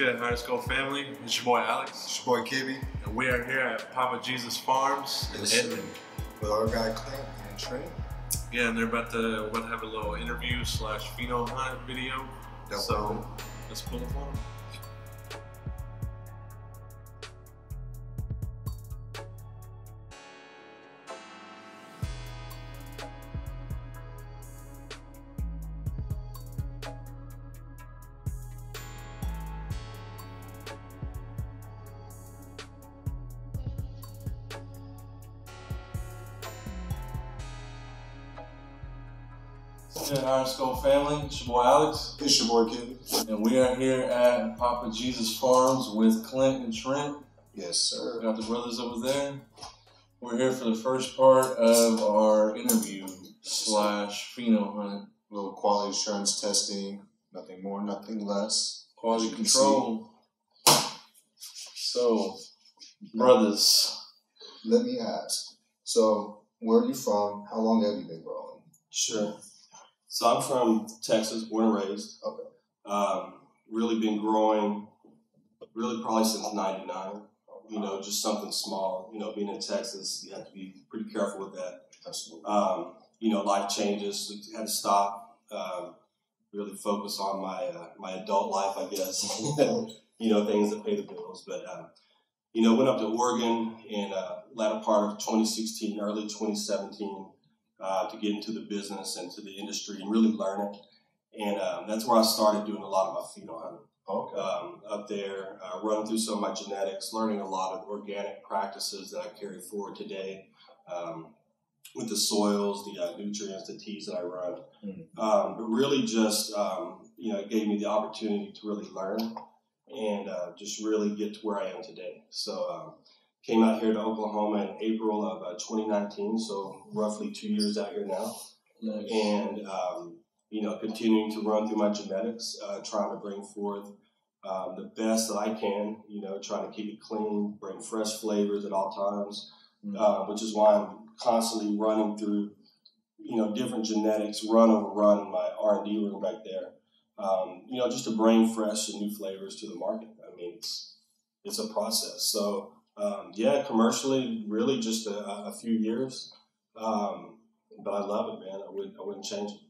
good, HigherScope family? It's your boy Alex. It's your boy Kibby. And we are here at Papa Jesus Farms in Edmond. With our guy Clent and Trent. Yeah, and they're about to have a little interview / pheno hunt video. So let's pull up on them. Good HigherScope family, it's your boy Alex. It's your boy Kibby. And we are here at Papa Jesus Farms with Clent and Trent. Yes, sir. Got the brothers over there. We're here for the first part of our interview / pheno hunt. A little quality assurance testing, nothing more, nothing less. Quality control. So, brothers. Let me ask. So, where are you from? How long have you been growing? Sure. So I'm from Texas, born and raised. Okay. Really been growing, really probably since '99. You know, just something small. You know, being in Texas, you have to be pretty careful with that. Absolutely. You know, life changes. We had to stop. Really focus on my adult life, I guess. You know, things that pay the bills. But you know, went up to Oregon in latter part of 2016, early 2017. To get into the business and to the industry and really learn it. And that's where I started doing a lot of my pheno hunting. Okay. Up there, running through some of my genetics, learning a lot of organic practices that I carry forward today with the soils, the nutrients, the teas that I run. But really just, you know, it gave me the opportunity to really learn and just really get to where I am today. So, came out here to Oklahoma in April of 2019, so roughly 2 years out here now. Nice. And, you know, continuing to run through my genetics, trying to bring forth the best that I can, you know, trying to keep it clean, bring fresh flavors at all times, which is why I'm constantly running through, you know, different genetics, run over run in my R&D room back there, you know, just to bring fresh and new flavors to the market. I mean, it's a process. So, yeah, commercially, really just a few years, but I love it, man. I wouldn't change it.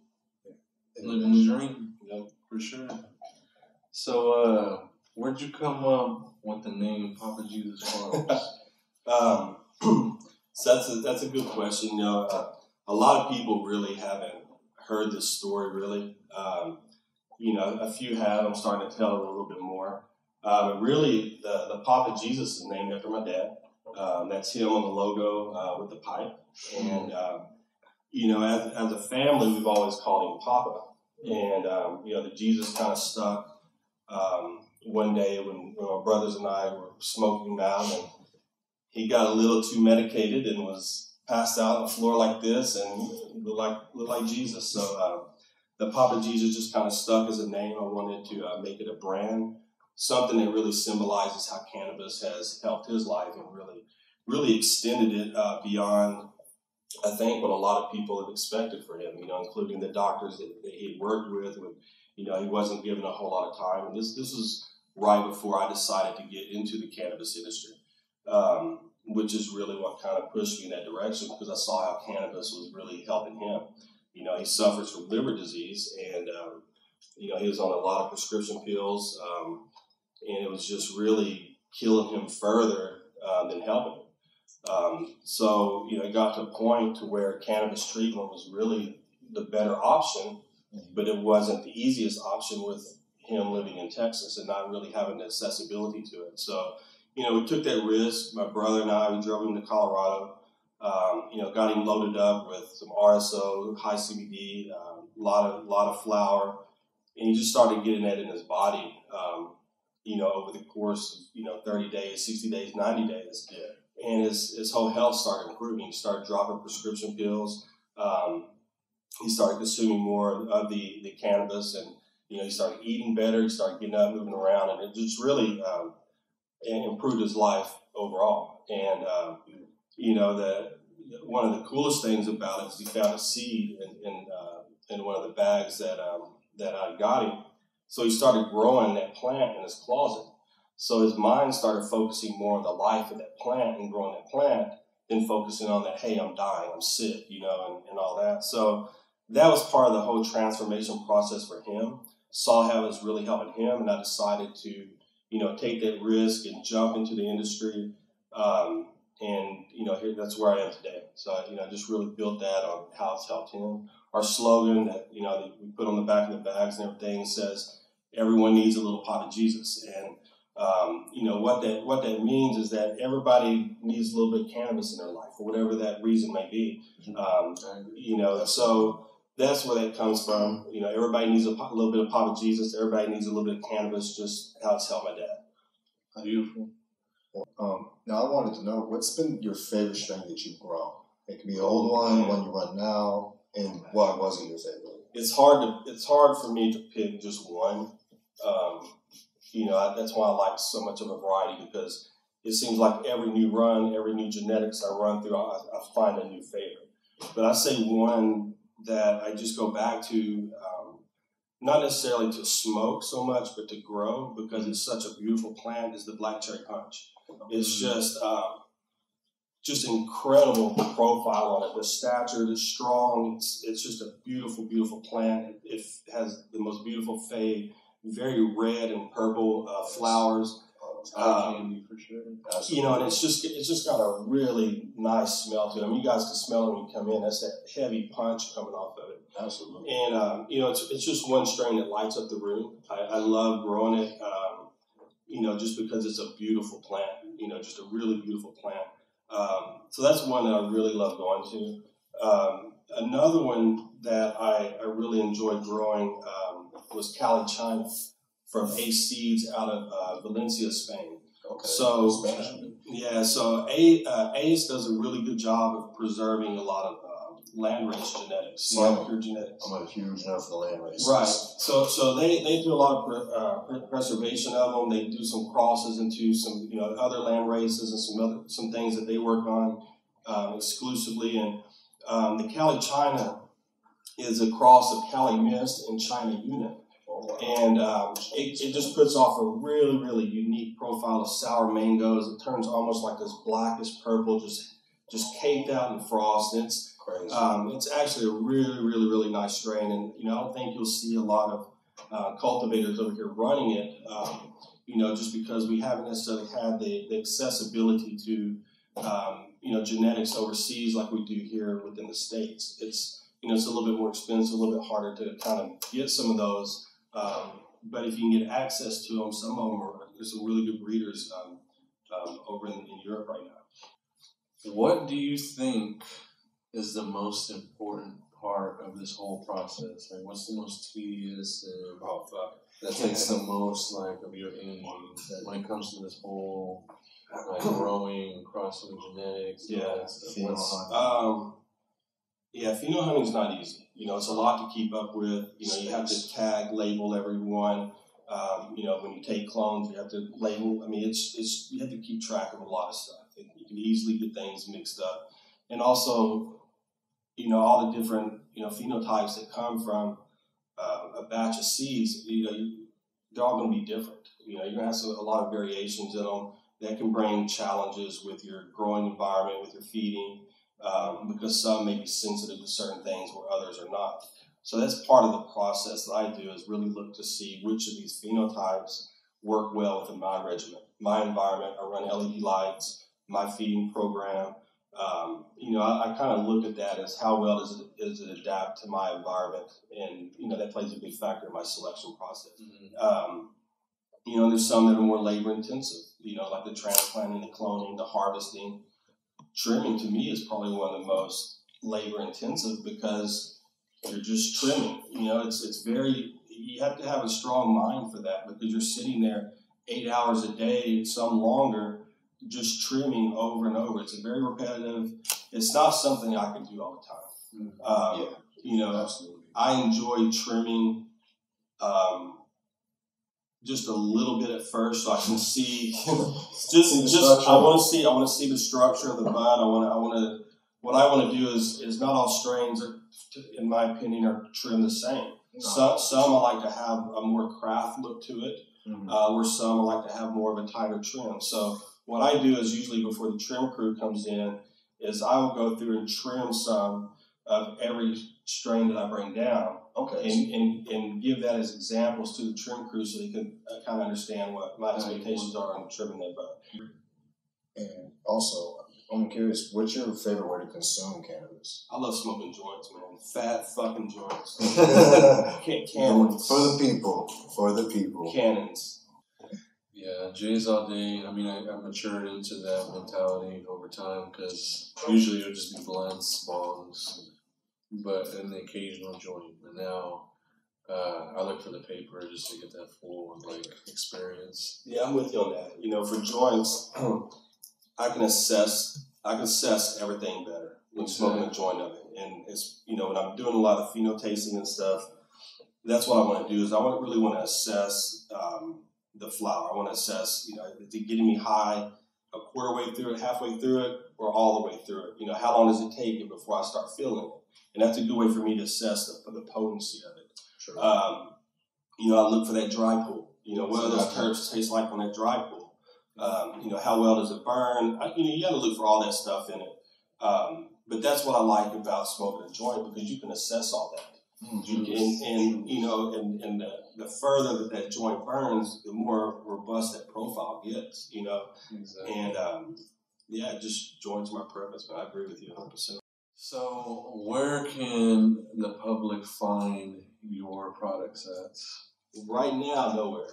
Living the dream, Yep. for sure. So, where'd you come up with the name Papa Jesus Farms? So that's a good question. You know, a lot of people really haven't heard this story. Really, you know, a few have. I'm starting to tell it a little bit more. But really, the Papa Jesus is named after my dad. That's him on the logo with the pipe. And, you know, as a family, we've always called him Papa. And, you know, the Jesus kind of stuck one day when my brothers and I were smoking him out. And he got a little too medicated and was passed out on the floor like this and looked like Jesus. So the Papa Jesus just kind of stuck as a name. I wanted to make it a brand. Something that really symbolizes how cannabis has helped his life and really extended it beyond, I think, what a lot of people have expected for him, you know, including the doctors that he had worked with. You know, he wasn't given a whole lot of time. And this was right before I decided to get into the cannabis industry, which is really what kind of pushed me in that direction because I saw how cannabis was really helping him. You know, he suffers from liver disease and, you know, he was on a lot of prescription pills. And it was just really killing him further than helping him. So, you know, it got to a point to where cannabis treatment was really the better option, but it wasn't the easiest option with him living in Texas and not really having the accessibility to it. So, you know, we took that risk. My brother and I, we drove him to Colorado, you know, got him loaded up with some RSO, high CBD, a lot of flour, and he just started getting that in his body. You know, over the course of, you know, 30 days, 60 days, 90 days. Yeah. And his whole health started improving. He started dropping prescription pills. He started consuming more of the cannabis and, you know, he started eating better. He started getting up, moving around, and it just really improved his life overall. And, you know, one of the coolest things about it is he found a seed in one of the bags that I got him. So he started growing that plant in his closet. So his mind started focusing more on the life of that plant and growing that plant than focusing on that, hey, I'm dying, I'm sick, and all that. So that was part of the whole transformation process for him. Saw how it was really helping him, and I decided to, take that risk and jump into the industry. Here, that's where I am today. So, I just really built that on how it's helped him. Our slogan that, that we put on the back of the bags and everything says, everyone needs a little pot of Jesus. And, what that means is that everybody needs a little bit of cannabis in their life, for whatever that reason may be. So that's where that comes from. Everybody needs a little bit of pot of Jesus. Everybody needs a little bit of cannabis, just how it's helped my dad. Beautiful. Now I wanted to know, what's been your favorite strain that you've grown? It can be an old one you run now, and why wasn't your favorite? It's hard for me to pick just one. That's why I like so much of a variety, because it seems like every new run, every new genetics I run through, I find a new favorite. But I say one that I just go back to, not necessarily to smoke so much, but to grow, because it's such a beautiful plant, is the Black Cherry Punch. It's just incredible profile on it. The stature is strong. It's just a beautiful, beautiful plant. It has the most beautiful fade, very red and purple flowers. For sure. And it's just got a really nice smell to it. I mean, you guys can smell it when you come in. That's that heavy punch coming off of it. Absolutely. And it's just one strain that lights up the room. I love growing it. Just because it's a beautiful plant. Just a really beautiful plant. So that's one that I really love going to. Another one that I really enjoyed growing was Cali China from Ace Seeds out of Valencia, Spain. Okay. So Ace does a really good job of preserving a lot of land-raised genetics, pure genetics. I'm a huge nerd for the land races. Right. So they do a lot of preservation of them. They do some crosses into some other land races and some things that they work on exclusively. And the Cali China is a cross of Cali Mist and China Unit. And it just puts off a really, really unique profile of sour mangoes. It turns almost like this blackish purple, just caked out in frost. And it's crazy. It's actually a really, really, really nice strain. And, I don't think you'll see a lot of cultivators over here running it, just because we haven't necessarily had the accessibility to, genetics overseas like we do here within the States. It's a little bit more expensive, a little bit harder to kind of get some of those. But if you can get access to them, some of them there's some really good breeders over in Europe right now. What do you think is the most important part of this whole process? Like, what's the most tedious and that takes the most of your energy when it comes to this whole growing, crossing genetics? Pheno hunting is not easy. It's a lot to keep up with. You have to tag, label everyone. When you take clones, you have to label. I mean, it's you have to keep track of a lot of stuff. You can easily get things mixed up, and also, all the different phenotypes that come from a batch of seeds. They're all going to be different. You're going to have a lot of variations in them that can bring challenges with your growing environment, with your feeding. Because some may be sensitive to certain things where others are not. So that's part of the process that I do, is really look to see which of these phenotypes work well within my regimen, my environment. I run LED lights, my feeding program. I kind of look at that as how well does it adapt to my environment, and that plays a big factor in my selection process. Mm-hmm. There's some that are more labor intensive, like the transplanting, the cloning, the harvesting. Trimming to me is probably one of the most labor intensive, because you're just trimming. It's very, you have to have a strong mind for that, because you're sitting there 8 hours a day, some longer, just trimming over and over. It's very repetitive. It's not something I can do all the time. Absolutely. I enjoy trimming just a little bit at first, so I can see. I want to see the structure of the bud. What I want to do is not all strains, in my opinion, are trimmed the same. Some I like to have a more craft look to it, where some I like to have more of a tighter trim. So what I do is usually before the trim crew comes in is I will go through and trim some of every strain that I bring down, and give that as examples to the trim crew so they can kind of understand what my expectations are on trimming that bud. And also, I'm curious, what's your favorite way to consume cannabis? I love smoking joints, man. Fat fucking joints. Cannons. For the people. Cannons. Yeah, J's all day. I mean, I matured into that mentality over time because usually it would just be blunts, bongs, but an occasional joint. And now I look for the paper just to get that full experience. Yeah, I'm with you on that. You know, for joints, I can assess everything better when smoking a joint of it. And it's, you know, when I'm doing a lot of pheno tasting and stuff, that's what I want to do is I really want to assess the flower. I want to assess, you know, is it getting me high a quarter way through it, halfway through it, or all the way through it? You know, how long does it take before I start feeling it? And that's a good way for me to assess the potency of it. Sure. You know, I look for that dry pool. You know, what do those terps taste like on that dry pool? You know, how well does it burn? You know, you got to look for all that stuff in it. But that's what I like about smoking a joint because you can assess all that. And you know, and the further that joint burns, the more robust that profile gets. You know, and yeah, just joints my preference. But I agree with you 100%. So, where can the public find your products at? Right now, nowhere.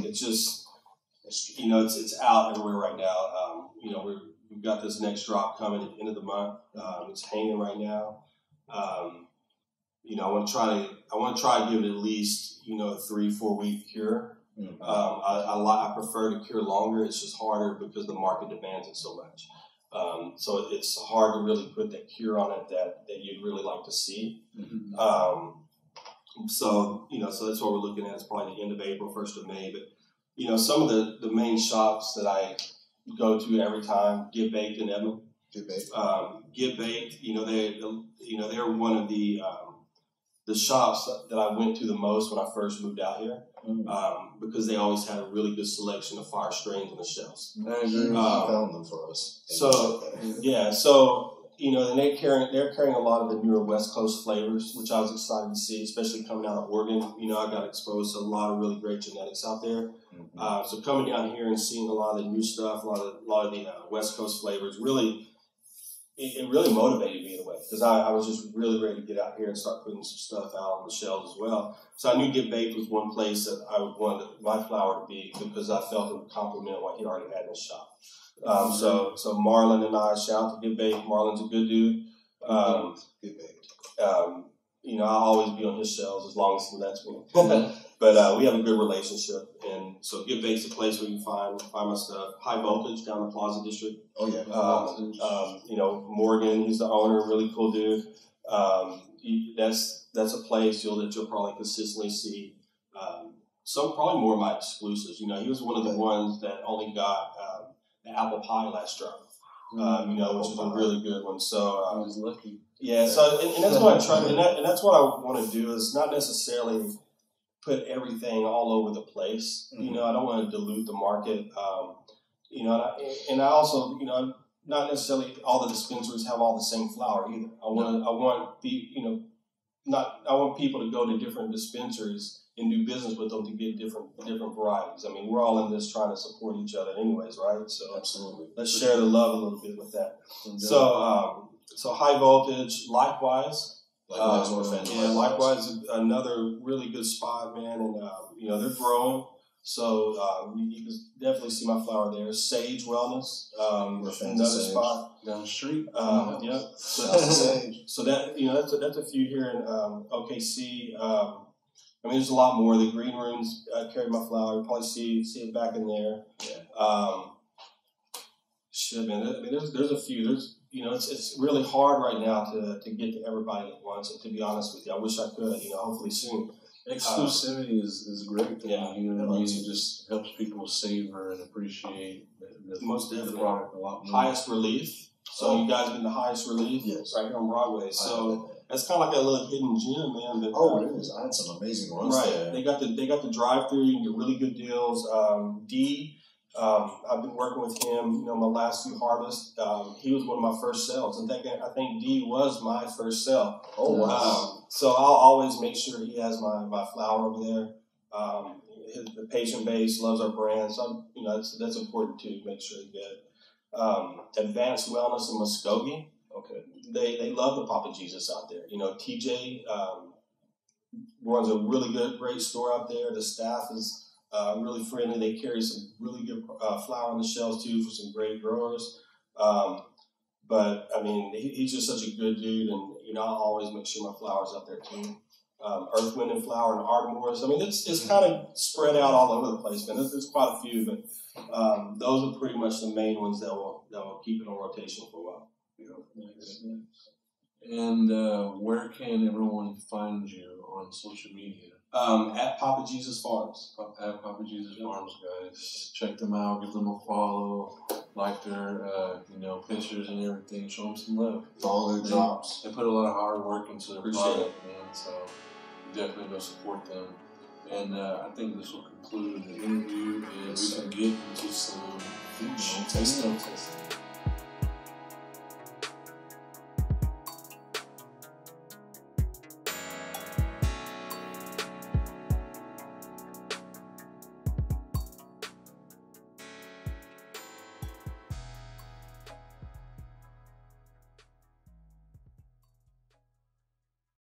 It's just, you know, it's out everywhere right now. You know, we've got this next drop coming at the end of the month. It's hanging right now. You know, I want to try to give it at least, you know, a 3-4 week cure. I prefer to cure longer. It's just harder because the market demands it so much. So it's hard to really put that cure on it that you'd really like to see. So, you know, so that's what we're looking at. It's probably the end of April, 1st of May. But, you know, some of the main shops that I go to every time, Get Baked in Edmond. Get Baked. Get Baked, you know, they're one of the shops that I went to the most when I first moved out here, because they always had a really good selection of fire strains on the shelves. I agree. Found them for us. So yeah, so you know, and they're carrying a lot of the newer West Coast flavors, which I was excited to see, especially coming out of Oregon. You know, I got exposed to a lot of really great genetics out there. So coming down here and seeing a lot of the new stuff, a lot of the West Coast flavors, really. It really motivated me in a way because I was just really ready to get out here and start putting some stuff out on the shelves as well. So I knew Get Baked was one place that I would want my flower to be because I felt it would complement what he already had in his shop. So Marlon and I, shout out to Get Baked. Marlon's a good dude. Get Baked. You know, I'll always be on his shelves as long as he lets me. But we have a good relationship, and so Get Baked's a place where you can find my stuff. High Voltage down the Plaza District. Oh yeah. You know, Morgan, he's the owner, really cool dude. That's a place that you'll probably consistently see. Probably more of my exclusives. You know, he was one of the ones that only got the apple pie last drop. You know, which is a really good one. So I was lucky. Yeah. So and that's what I try, and that's what I want to do is not necessarily put everything all over the place. You know, I don't want to dilute the market. You know, and I also, you know, not necessarily all the dispensaries have all the same flower either. I want people to go to different dispensaries and do business with them to get different varieties. I mean, we're all in this trying to support each other anyways, right? So absolutely. Let's share the love a little bit with that. So High Voltage, likewise. Likewise, another really good spot, man, and you know, they're growing. So you can definitely see my flower there. Sage Wellness, another spot down the street. Yeah. So that, you know, that's a few here in OKC. I mean, there's a lot more. The green rooms carry my flower. You probably see it back in there. Yeah. Shit, man. I mean, there's a few. There's, you know, it's really hard right now to get to everybody at once. And to be honest with you, I wish I could. You know, hopefully soon. Exclusivity is great. Yeah, you know, it just helps people savor and appreciate the product a lot more. Highest Relief. So you guys been to Highest Relief? Yes. Right here on Broadway. So That's kind of like a little hidden gem, man. But, Oh, it is. I had some amazing runs there. They got the drive-through. You can get really good deals. D, I've been working with him. You know, my last few harvests. He was one of my first sales. In fact, I think D was my first sale. Oh, wow. So I'll always make sure he has my flower over there. The patient base loves our brand, so you know that's important too. Make sure you get it. Advanced Wellness in Muskogee. Okay. They love the Papa Jesus out there. You know, TJ runs a really great store out there. The staff is really friendly. They carry some really good flower on the shelves too for some great growers. But I mean, he's just such a good dude, and you know, I always make sure my flowers out there too. Earth, Wind, and Flower, and Ardmores. I mean, it's kind of spread out all over the place, man. There's quite a few, but those are pretty much the main ones that will keep it on rotation for a while. Nice. And where can everyone find you on social media? At Papa Jesus Farms. At Papa Jesus Farms, guys. Check them out. Give them a follow. Like their, pictures and everything. Show them some love. Follow their drops. They put a lot of hard work into their Appreciate product, man. So definitely go support them. And I think this will conclude the interview, and we can get into some Tasting.